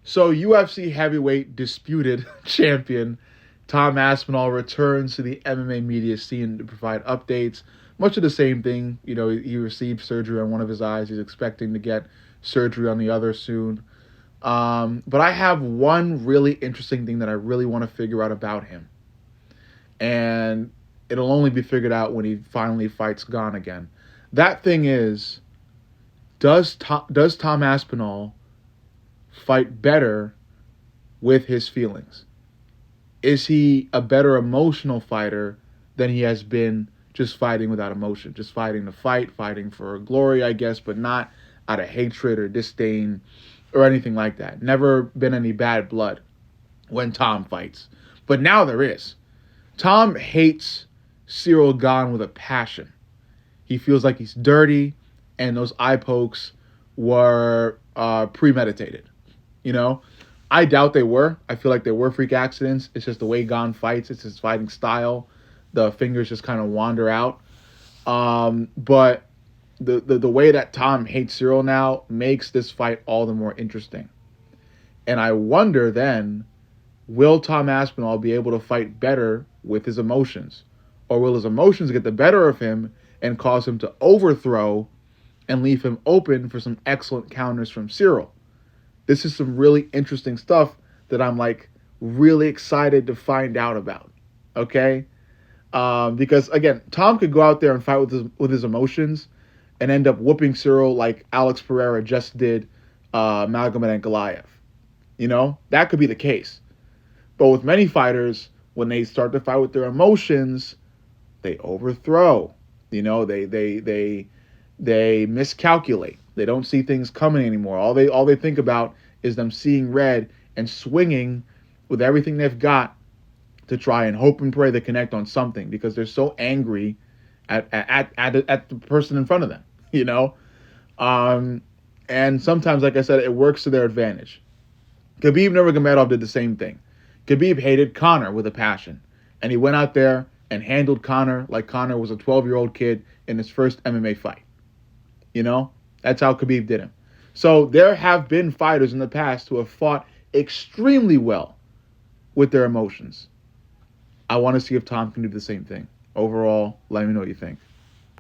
So UFC heavyweight disputed champion Tom Aspinall returns to the MMA media scene to provide updates. Much of the same thing. He received surgery on one of his eyes. He's expecting to get surgery on the other soon. But I have one really interesting thing that I really want to figure out about him. And it'll only be figured out when he finally fights Gane again. That thing is, does Tom Aspinall fight better with his feelings? Is he a better emotional fighter than he has been just fighting without emotion, just fighting to fight, fighting for glory, I guess, but not out of hatred or disdain or anything like that? Never been any bad blood when Tom fights. But now there is. Tom hates Ciryl Gane with a passion. He feels like he's dirty, and those eye pokes were premeditated. You know, I doubt they were. I feel like they were freak accidents. It's just the way Gane fights. It's his fighting style. The fingers just kind of wander out. But the way that Tom hates Ciryl now makes this fight all the more interesting. And I wonder then, will Tom Aspinall be able to fight better with his emotions? Or will his emotions get the better of him and cause him to overthrow and leave him open for some excellent counters from Ciryl? This is some really interesting stuff that I'm like really excited to find out about. Okay? Because again, Tom could go out there and fight with his emotions and end up whooping Ciryl like Alex Pereira just did Magomed Ankalaev. That could be the case. But with many fighters, when they start to fight with their emotions, they overthrow. They miscalculate. They don't see things coming anymore. All they think about is them seeing red and swinging with everything they've got to try and hope and pray they connect on something because they're so angry at the person in front of them. And sometimes, like I said, it works to their advantage. Khabib Nurmagomedov did the same thing. Khabib hated Conor with a passion, and he went out there and handled Conor like Conor was a 12-year-old kid in his first MMA fight. That's how Khabib did him. So there have been fighters in the past who have fought extremely well with their emotions. I want to see if Tom can do the same thing. Overall, let me know what you think.